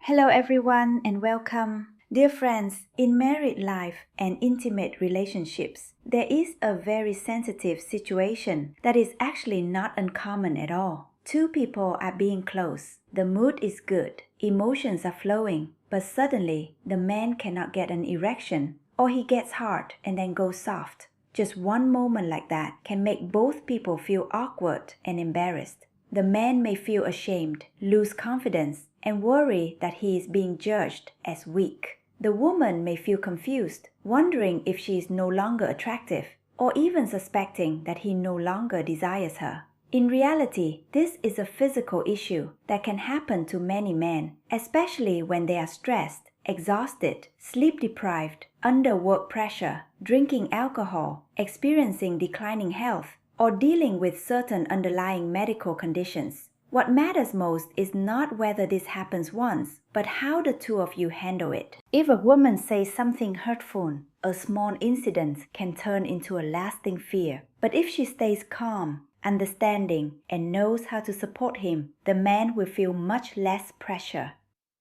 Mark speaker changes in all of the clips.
Speaker 1: Hello everyone and welcome. Dear friends, in married life and intimate relationships, there is a very sensitive situation that is actually not uncommon at all. Two people are being close. The mood is good. Emotions are flowing. But suddenly, the man cannot get an erection, or he gets hard and then goes soft. Just one moment like that can make both people feel awkward and embarrassed. The man may feel ashamed, lose confidence, and worry that he is being judged as weak. The woman may feel confused, wondering if she is no longer attractive, or even suspecting that he no longer desires her. In reality, this is a physical issue that can happen to many men, especially when they are stressed, exhausted, sleep-deprived, under work pressure, drinking alcohol, experiencing declining health, or dealing with certain underlying medical conditions. What matters most is not whether this happens once, but how the two of you handle it. If a woman says something hurtful, a small incident can turn into a lasting fear. But if she stays calm, understanding, and knows how to support him, the man will feel much less pressure.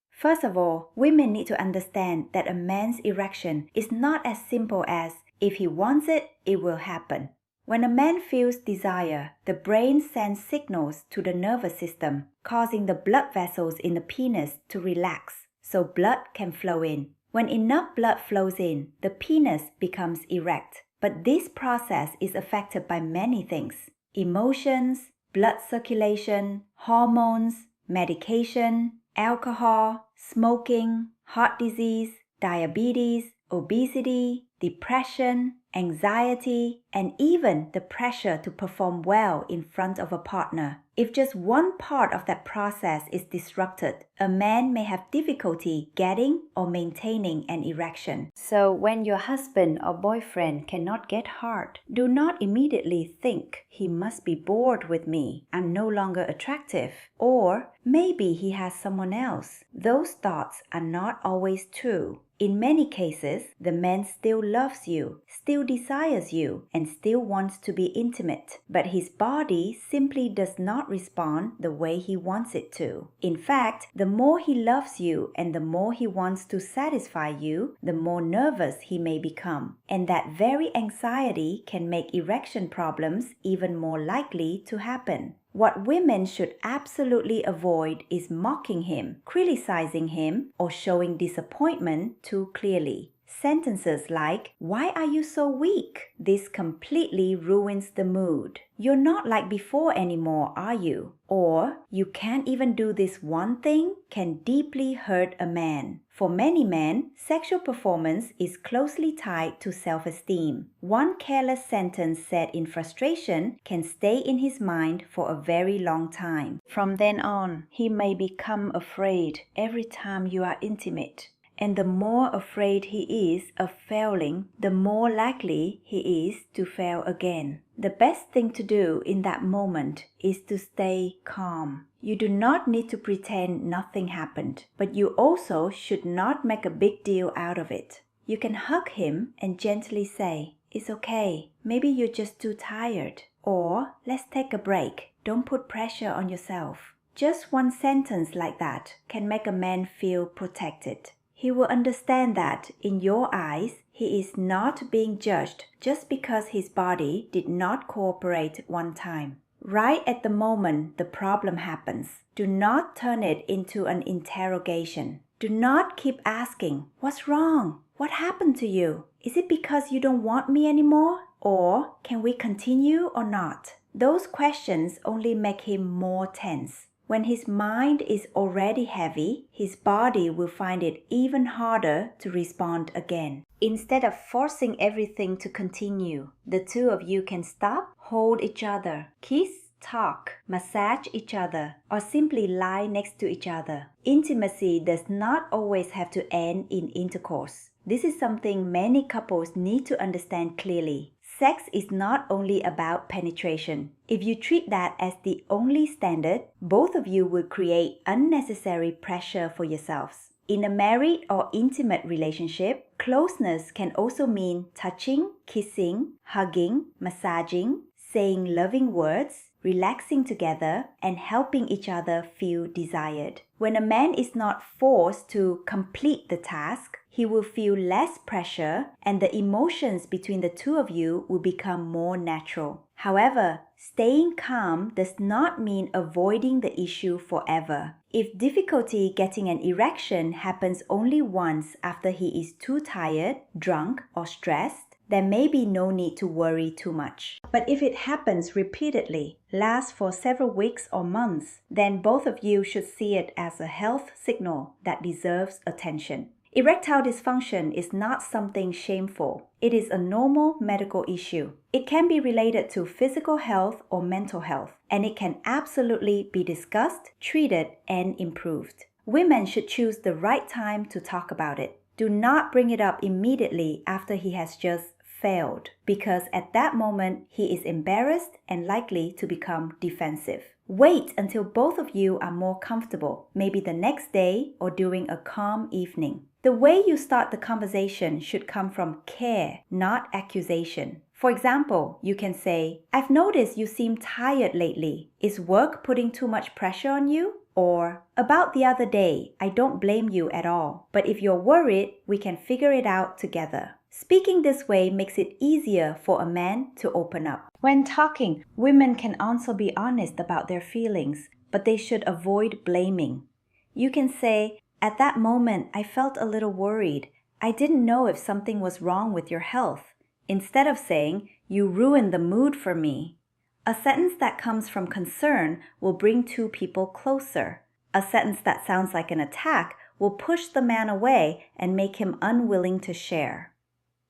Speaker 1: First of all, women need to understand that a man's erection is not as simple as if he wants it, it will happen. When a man feels desire, the brain sends signals to the nervous system, causing the blood vessels in the penis to relax, so blood can flow in. When enough blood flows in, the penis becomes erect. But this process is affected by many things: emotions, blood circulation, hormones, medication, alcohol, smoking, heart disease, diabetes, obesity, depression, anxiety, and even the pressure to perform well in front of a partner. If just one part of that process is disrupted, a man may have difficulty getting or maintaining an erection. So when your husband or boyfriend cannot get hard, do not immediately think he must be bored with me, I'm no longer attractive, or maybe he has someone else. Those thoughts are not always true. In many cases, the man still loves you, still desires you, and still wants to be intimate, but his body simply does not respond the way he wants it to. In fact, the more he loves you and the more he wants to satisfy you, the more nervous he may become. And that very anxiety can make erection problems even more likely to happen. What women should absolutely avoid is mocking him, criticizing him, or showing disappointment too clearly. Sentences like, "Why are you so weak?" This completely ruins the mood. "You're not like before anymore, are you?" Or, "You can't even do this one thing," can deeply hurt a man. For many men, sexual performance is closely tied to self-esteem. One careless sentence said in frustration can stay in his mind for a very long time. From then on, he may become afraid every time you are intimate. And the more afraid he is of failing, the more likely he is to fail again. The best thing to do in that moment is to stay calm. You do not need to pretend nothing happened, but you also should not make a big deal out of it. You can hug him and gently say, "It's okay, maybe you're just too tired," or "Let's take a break, don't put pressure on yourself." Just one sentence like that can make a man feel protected. He will understand that, in your eyes, he is not being judged just because his body did not cooperate one time. Right at the moment the problem happens, do not turn it into an interrogation. Do not keep asking, "What's wrong? What happened to you? Is it because you don't want me anymore? Or can we continue or not?" Those questions only make him more tense. When his mind is already heavy, his body will find it even harder to respond again. Instead of forcing everything to continue, the two of you can stop, hold each other, kiss, talk, massage each other, or simply lie next to each other. Intimacy does not always have to end in intercourse. This is something many couples need to understand clearly. Sex is not only about penetration. If you treat that as the only standard, both of you will create unnecessary pressure for yourselves. In a married or intimate relationship, closeness can also mean touching, kissing, hugging, massaging, saying loving words, relaxing together, and helping each other feel desired. When a man is not forced to complete the task, he will feel less pressure and the emotions between the two of you will become more natural. However, staying calm does not mean avoiding the issue forever. If difficulty getting an erection happens only once after he is too tired, drunk, or stressed, there may be no need to worry too much. But if it happens repeatedly, lasts for several weeks or months, then both of you should see it as a health signal that deserves attention. Erectile dysfunction is not something shameful. It is a normal medical issue. It can be related to physical health or mental health, and it can absolutely be discussed, treated, and improved. Women should choose the right time to talk about it. Do not bring it up immediately after he has just failed, because at that moment he is embarrassed and likely to become defensive. Wait until both of you are more comfortable, maybe the next day or during a calm evening. The way you start the conversation should come from care, not accusation. For example, you can say, "I've noticed you seem tired lately. Is work putting too much pressure on you?" Or, "About the other day, I don't blame you at all. But if you're worried, we can figure it out together." Speaking this way makes it easier for a man to open up. When talking, women can also be honest about their feelings, but they should avoid blaming. You can say, "At that moment, I felt a little worried. I didn't know if something was wrong with your health," instead of saying, "You ruined the mood for me." A sentence that comes from concern will bring two people closer. A sentence that sounds like an attack will push the man away and make him unwilling to share.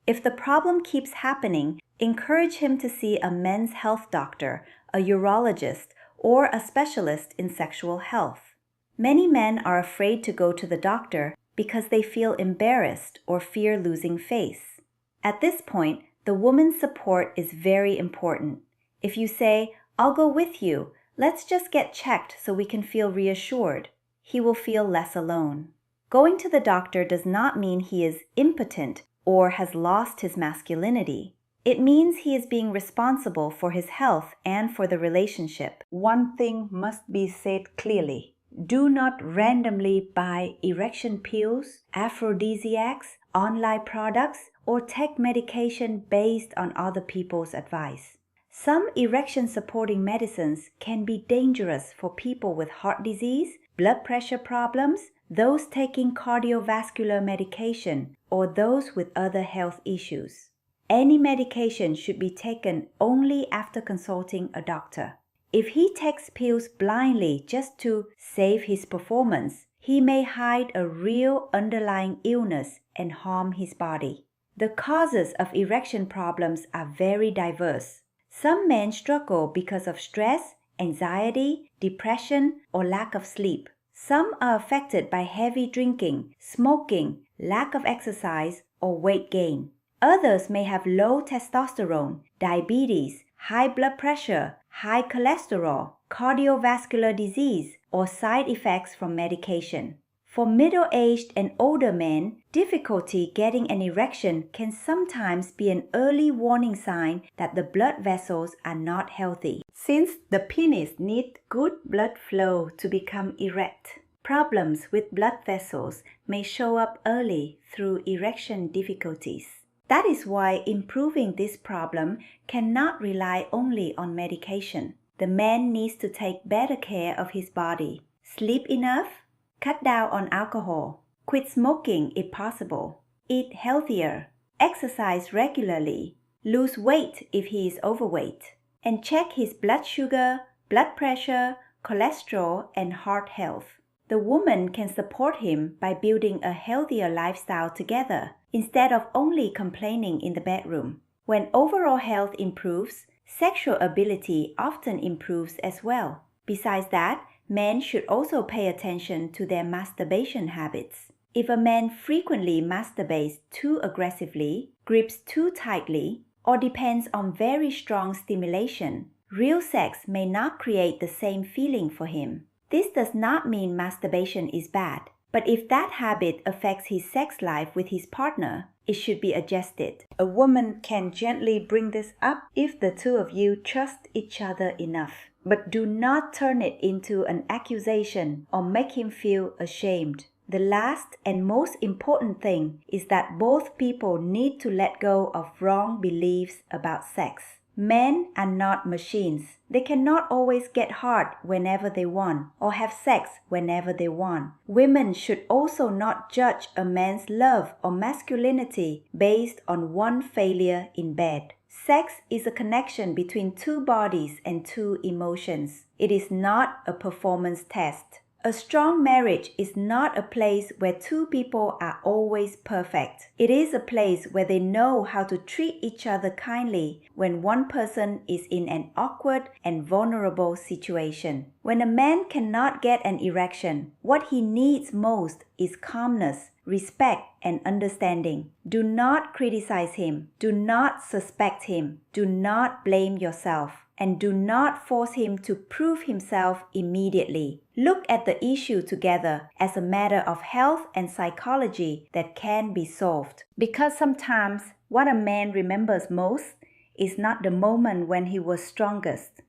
Speaker 1: If the problem keeps happening, encourage him to see a men's health doctor, a urologist, or a specialist in sexual health. Many men are afraid to go to the doctor because they feel embarrassed or fear losing face. At this point, the woman's support is very important. If you say, "I'll go with you, let's just get checked so we can feel reassured," he will feel less alone. Going to the doctor does not mean he is impotent or has lost his masculinity. It means he is being responsible for his health and for the relationship. One thing must be said clearly. Do not randomly buy erection pills, aphrodisiacs, online products, or take medication based on other people's advice. Some erection-supporting medicines can be dangerous for people with heart disease, blood pressure problems, those taking cardiovascular medication, or those with other health issues. Any medication should be taken only after consulting a doctor. If he takes pills blindly just to save his performance, he may hide a real underlying illness and harm his body. The causes of erection problems are very diverse. Some men struggle because of stress, anxiety, depression, or lack of sleep. Some are affected by heavy drinking, smoking, lack of exercise, or weight gain. Others may have low testosterone, diabetes, high blood pressure, high cholesterol, cardiovascular disease, or side effects from medication. For middle-aged and older men, difficulty getting an erection can sometimes be an early warning sign that the blood vessels are not healthy. Since the penis needs good blood flow to become erect, problems with blood vessels may show up early through erection difficulties. That is why improving this problem cannot rely only on medication. The man needs to take better care of his body, sleep enough, cut down on alcohol, quit smoking if possible, eat healthier, exercise regularly, lose weight if he is overweight, and check his blood sugar, blood pressure, cholesterol, and heart health. The woman can support him by building a healthier lifestyle together instead of only complaining in the bedroom. When overall health improves, sexual ability often improves as well. Besides that, men should also pay attention to their masturbation habits. If a man frequently masturbates too aggressively, grips too tightly, or depends on very strong stimulation, real sex may not create the same feeling for him. This does not mean masturbation is bad, but if that habit affects his sex life with his partner, it should be adjusted. A woman can gently bring this up if the two of you trust each other enough. but do not turn it into an accusation or make him feel ashamed. The last and most important thing is that both people need to let go of wrong beliefs about sex. Men are not machines. They cannot always get hard whenever they want or have sex whenever they want. Women should also not judge a man's love or masculinity based on one failure in bed. Sex is a connection between two bodies and two emotions. It is not a performance test. A strong marriage is not a place where two people are always perfect. It is a place where they know how to treat each other kindly when one person is in an awkward and vulnerable situation. When a man cannot get an erection, what he needs most is calmness, respect, and understanding. Do not criticize him. Do not suspect him. Do not blame yourself. And do not force him to prove himself immediately. Look at the issue together as a matter of health and psychology that can be solved. Because sometimes what a man remembers most is not the moment when he was strongest,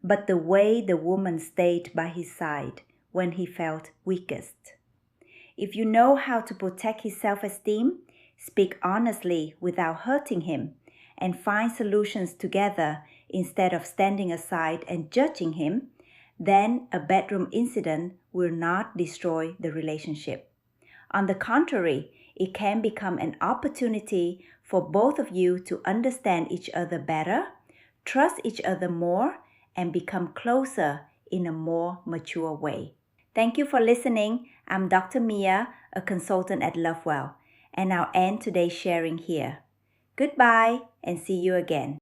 Speaker 1: but the way the woman stayed by his side when he felt weakest. If you know how to protect his self-esteem, speak honestly without hurting him, and find solutions together instead of standing aside and judging him, then a bedroom incident will not destroy the relationship. On the contrary, it can become an opportunity for both of you to understand each other better, trust each other more, and become closer in a more mature way. Thank you for listening. I'm Dr. Mia, a consultant at LoveWell, and I'll end today's sharing here. Goodbye and see you again.